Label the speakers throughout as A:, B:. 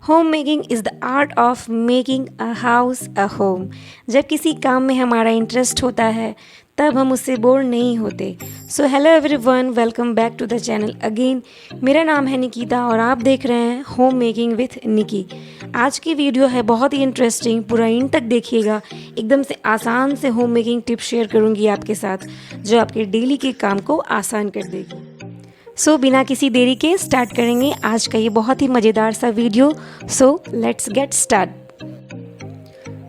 A: Home making is the art of making a house a home. जब किसी काम में हमारा इंटरेस्ट होता है तब हम उससे बोर नहीं होते। So hello everyone, welcome back to the channel again. मेरा नाम है निकिता और आप देख रहे हैं होम मेकिंग विथ निकी। आज की वीडियो है बहुत ही इंटरेस्टिंग, पूरा इन तक देखिएगा। एकदम से आसान से होम मेकिंग टिप्स शेयर करूँगी आपके साथ जो आपके डेली के काम को आसान कर देगी। सो बिना किसी देरी के स्टार्ट करेंगे आज का ये बहुत ही मज़ेदार सा video. So let's get start.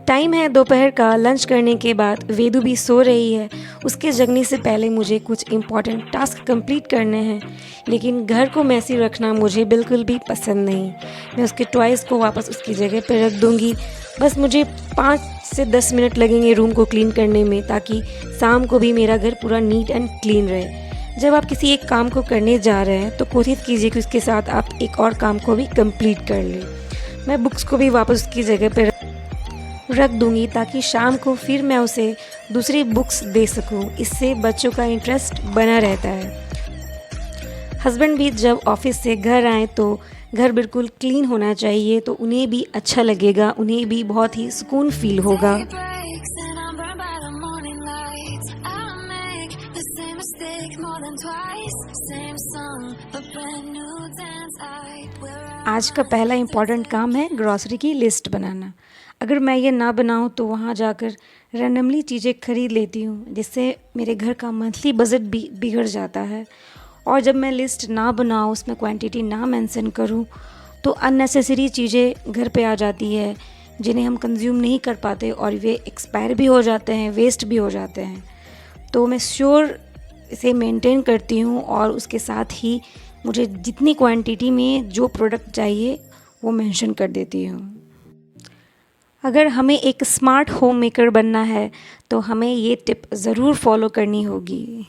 A: Time है दोपहर का। लंच करने के बाद वेदु भी सो रही है। उसके जगने से पहले मुझे कुछ इम्पॉर्टेंट टास्क कंप्लीट करने हैं, लेकिन घर को मैसी रखना मुझे बिल्कुल भी पसंद नहीं। मैं उसके टॉयज़ को वापस उसकी जगह पर रख दूँगी। बस मुझे 5 से 10 मिनट लगेंगे रूम को क्लीन करने में, ताकि शाम को भी मेरा घर पूरा नीट एंड क्लीन रहे। जब आप किसी एक काम को करने जा रहे हैं तो कोशिश कीजिए कि उसके साथ आप एक और काम को भी कंप्लीट कर लें। मैं बुक्स को भी वापस उसकी जगह पर रख दूंगी ताकि शाम को फिर मैं उसे दूसरी बुक्स दे सकूं। इससे बच्चों का इंटरेस्ट बना रहता है। हस्बैंड भी जब ऑफिस से घर आए तो घर बिल्कुल क्लीन होना चाहिए, तो उन्हें भी अच्छा लगेगा, उन्हें भी बहुत ही सुकून फील होगा। आज का पहला इम्पॉर्टेंट काम है ग्रॉसरी की लिस्ट बनाना। अगर मैं ये ना बनाऊँ तो वहाँ जाकर रैंडमली चीज़ें खरीद लेती हूँ, जिससे मेरे घर का मंथली बजट भी बिगड़ जाता है। और जब मैं लिस्ट ना बनाऊँ, उसमें क्वांटिटी ना मेंशन करूँ, तो अननेसेसरी चीज़ें घर पे आ जाती है जिन्हें हम कंज्यूम नहीं कर पाते और वे एक्सपायर भी हो जाते हैं, वेस्ट भी हो जाते हैं। तो मैं श्योर इसे मेंटेन करती हूँ और उसके साथ ही मुझे जितनी क्वांटिटी में जो प्रोडक्ट चाहिए वो मेंशन कर देती हूँ। अगर हमें एक स्मार्ट होम मेकर बनना है तो हमें ये टिप ज़रूर फॉलो करनी होगी।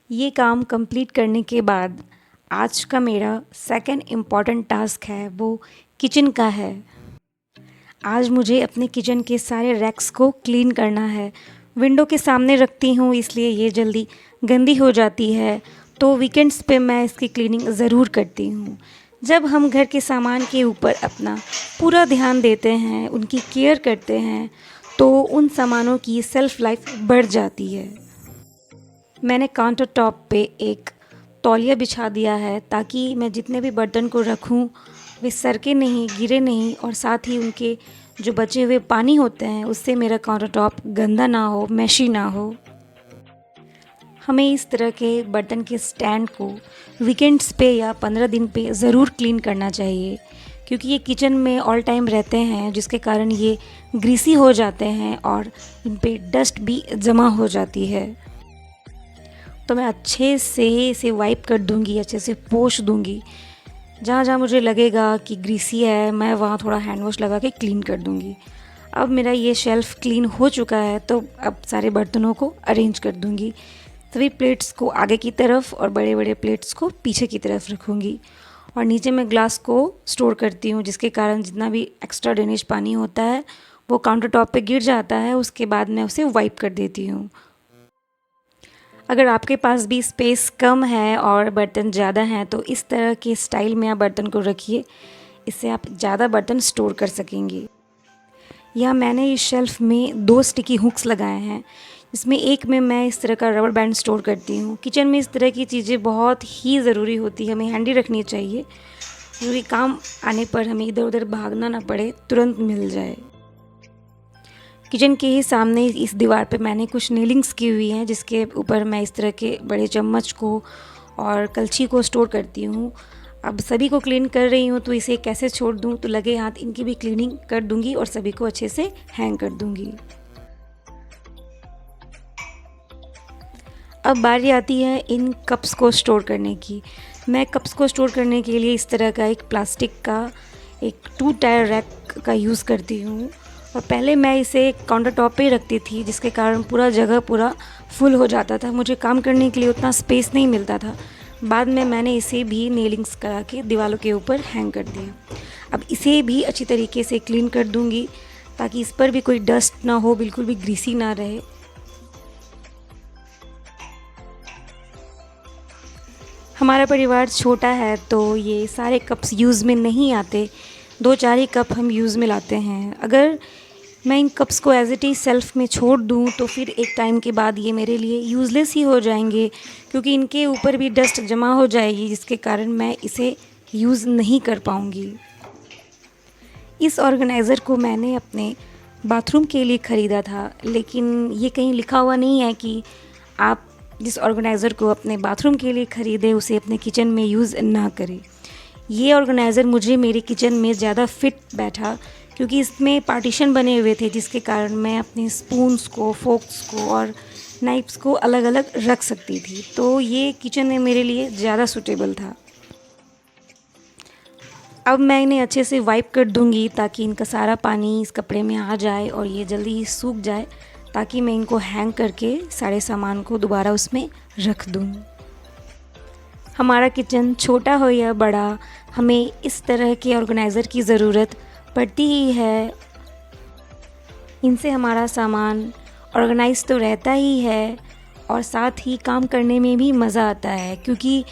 A: ये काम कंप्लीट करने के बाद आज का मेरा सेकंड इम्पॉर्टेंट टास्क है, वो किचन का है। आज मुझे अपने किचन के सारे रैक्स को क्लीन करना है। विंडो के सामने रखती हूँ, इसलिए ये जल्दी गंदी हो जाती है, तो वीकेंड्स पे मैं इसकी क्लीनिंग ज़रूर करती हूँ। जब हम घर के सामान के ऊपर अपना पूरा ध्यान देते हैं, उनकी केयर करते हैं, तो उन सामानों की सेल्फ़ लाइफ बढ़ जाती है। मैंने काउंटर टॉप पे एक तौलिया बिछा दिया है ताकि मैं जितने भी बर्तन को रखूं वे सरके नहीं, गिरे नहीं, और साथ ही उनके जो बचे हुए पानी होते हैं उससे मेरा काउंटर टॉप गंदा ना हो, मैशी ना हो। हमें इस तरह के बर्तन के स्टैंड को वीकेंड्स पे या 15 दिन पे ज़रूर क्लीन करना चाहिए, क्योंकि ये किचन में ऑल टाइम रहते हैं, जिसके कारण ये ग्रीसी हो जाते हैं और इन पे डस्ट भी जमा हो जाती है। तो मैं अच्छे से इसे वाइप कर दूंगी, अच्छे से पोंछ दूंगी। जहाँ जहाँ मुझे लगेगा कि ग्रीसी है, मैं वहाँ थोड़ा हैंड वॉश लगा के क्लीन कर दूंगी। अब मेरा ये शेल्फ़ क्लीन हो चुका है, तो अब सारे बर्तनों को अरेंज कर दूंगी। सभी प्लेट्स को आगे की तरफ और बड़े बड़े प्लेट्स को पीछे की तरफ रखूँगी। और नीचे मैं ग्लास को स्टोर करती हूँ, जिसके कारण जितना भी एक्स्ट्रा ड्रेनेज पानी होता है वो काउंटर टॉप पे गिर जाता है। उसके बाद मैं उसे वाइप कर देती हूँ। अगर आपके पास भी स्पेस कम है और बर्तन ज़्यादा हैं तो इस तरह के स्टाइल में आप बर्तन को रखिए, इससे आप ज़्यादा बर्तन स्टोर कर सकेंगे। यहाँ मैंने इस शेल्फ़ में 2 स्टिकी हुक्स लगाए हैं, इसमें एक में मैं इस तरह का रबर बैंड स्टोर करती हूँ। किचन में इस तरह की चीज़ें बहुत ही ज़रूरी होती है, हमें हैंडी रखनी चाहिए, ज़रूरी काम आने पर हमें इधर उधर भागना ना पड़े, तुरंत मिल जाए। किचन के ही सामने इस दीवार पे मैंने कुछ नेलिंग्स की हुई हैं, जिसके ऊपर मैं इस तरह के बड़े चम्मच को और कलछी को स्टोर करती हूँ। अब सभी को क्लीन कर रही हूँ तो इसे कैसे छोड़ दूँ, तो लगे हाथ इनकी भी क्लीनिंग कर दूँगी और सभी को अच्छे से हैंग कर दूँगी। अब बारी आती है इन कप्स को स्टोर करने की। मैं कप्स को स्टोर करने के लिए इस तरह का एक प्लास्टिक का एक 2 टायर रैक का यूज़ करती हूँ। और पहले मैं इसे काउंटर टॉप पे ही रखती थी, जिसके कारण पूरा जगह पूरा फुल हो जाता था, मुझे काम करने के लिए उतना स्पेस नहीं मिलता था। बाद में मैंने इसे भी नेलिंग्स करा के दीवारों के ऊपर हैंग कर दिया। अब इसे भी अच्छी तरीके से क्लीन कर दूँगी ताकि इस पर भी कोई डस्ट ना हो, बिल्कुल भी ग्रीसी ना रहे। हमारा परिवार छोटा है तो ये सारे कप्स यूज़ में नहीं आते, 2-4 ही कप हम यूज़ में लाते हैं। अगर मैं इन कप्स को एज़ इट इज़ शेल्फ़ में छोड़ दूँ तो फिर एक टाइम के बाद ये मेरे लिए यूज़लेस ही हो जाएंगे, क्योंकि इनके ऊपर भी डस्ट जमा हो जाएगी, जिसके कारण मैं इसे यूज़ नहीं कर पाऊँगी। इस ऑर्गेनाइज़र को मैंने अपने बाथरूम के लिए ख़रीदा था, लेकिन ये कहीं लिखा हुआ नहीं है कि आप जिस ऑर्गेनाइज़र को अपने बाथरूम के लिए ख़रीदें उसे अपने किचन में यूज़ ना करें। ये ऑर्गेनाइज़र मुझे मेरे किचन में ज़्यादा फिट बैठा, क्योंकि इसमें पार्टीशन बने हुए थे, जिसके कारण मैं अपने स्पून्स को, फोक्स को और नाइफ्स को अलग अलग रख सकती थी। तो ये किचन में मेरे लिए ज़्यादा सूटेबल था। अब मैं इन्हें अच्छे से वाइप कर दूंगी ताकि इनका सारा पानी इस कपड़े में आ जाए और ये जल्दी ही सूख जाए, ताकि मैं इनको हैंग करके सारे सामान को दोबारा उसमें रख दूँ। हमारा किचन छोटा हो या बड़ा, हमें इस तरह के ऑर्गेनाइज़र की ज़रूरत पड़ती ही है। इनसे हमारा सामान ऑर्गेनाइज तो रहता ही है और साथ ही काम करने में भी मज़ा आता है, क्योंकि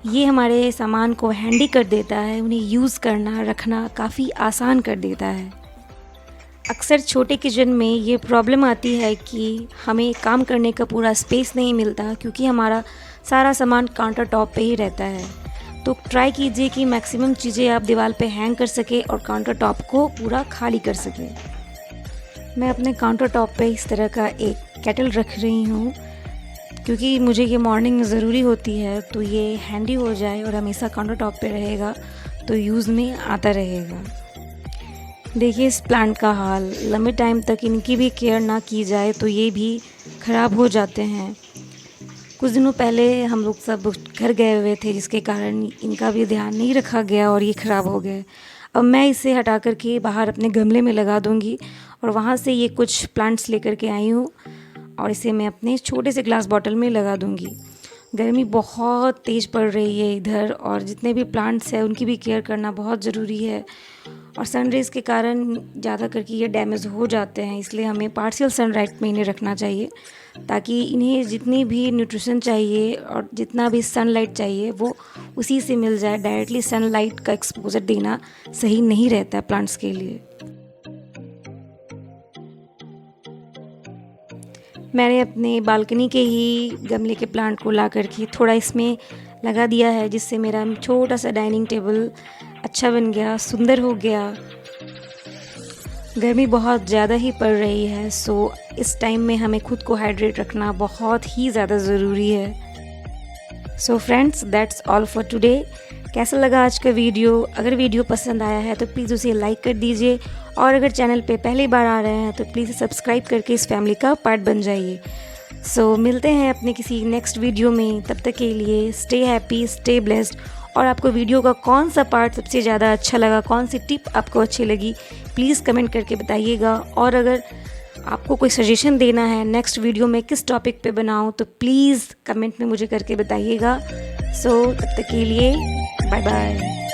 A: ये हमारे सामान को हैंडी कर देता है, उन्हें यूज़ करना, रखना काफ़ी आसान कर देता है। अक्सर छोटे किचन में ये प्रॉब्लम आती है कि हमें काम करने का पूरा स्पेस नहीं मिलता, क्योंकि हमारा सारा सामान काउंटर टॉप पे ही रहता है। तो ट्राई कीजिए कि मैक्सिमम चीज़ें आप दीवार पे हैंग कर सके और काउंटर टॉप को पूरा खाली कर सके। मैं अपने काउंटर टॉप पे इस तरह का एक केटल रख रही हूँ, क्योंकि मुझे ये मॉर्निंग में ज़रूरी होती है, तो ये हैंडी हो जाए और हमेशा काउंटर टॉप पे रहेगा तो यूज़ में आता रहेगा। देखिए इस प्लांट का हाल, लंबे टाइम तक इनकी भी केयर ना की जाए तो ये भी ख़राब हो जाते हैं। कुछ दिनों पहले हम लोग सब घर गए हुए थे, जिसके कारण इनका भी ध्यान नहीं रखा गया और ये ख़राब हो गए। अब मैं इसे हटा कर के बाहर अपने गमले में लगा दूंगी और वहाँ से ये कुछ प्लांट्स लेकर के आई हूँ और इसे मैं अपने छोटे से ग्लास बॉटल में लगा दूंगी। गर्मी बहुत तेज़ पड़ रही है इधर, और जितने भी प्लांट्स हैं उनकी भी केयर करना बहुत ज़रूरी है, और सनरेज़ के कारण ज़्यादा करके ये डैमेज हो जाते हैं, इसलिए हमें पार्शियल सनलाइट में इन्हें रखना चाहिए, ताकि इन्हें जितनी भी न्यूट्रिशन चाहिए और जितना भी सनलाइट चाहिए वो उसी से मिल जाए। डायरेक्टली सनलाइट का एक्सपोजर देना सही नहीं रहता है प्लांट्स के लिए। मैंने अपने बालकनी के ही गमले के प्लांट को ला करके थोड़ा इसमें लगा दिया है, जिससे मेरा छोटा सा डाइनिंग टेबल अच्छा बन गया, सुंदर हो गया। गर्मी बहुत ज़्यादा ही पड़ रही है, सो इस टाइम में हमें खुद को हाइड्रेट रखना बहुत ही ज़्यादा ज़रूरी है। So friends, that's all for today. कैसा लगा आज का वीडियो? अगर वीडियो पसंद आया है तो प्लीज़ उसे लाइक कर दीजिए, और अगर चैनल पे पहली बार आ रहे हैं तो प्लीज़ सब्सक्राइब करके इस फैमिली का पार्ट बन जाइए। सो मिलते हैं अपने किसी नेक्स्ट वीडियो में। तब तक के लिए स्टे हैप्पी, स्टे ब्लेस्ड। और आपको वीडियो का कौन सा पार्ट सबसे ज़्यादा अच्छा लगा, कौन सी टिप आपको अच्छी लगी, प्लीज़ कमेंट करके बताइएगा। और अगर आपको कोई सजेशन देना है नेक्स्ट वीडियो में किस टॉपिक पे बनाऊं, तो प्लीज़ कमेंट में मुझे करके बताइएगा। सो तब तक के लिए बाय बाय।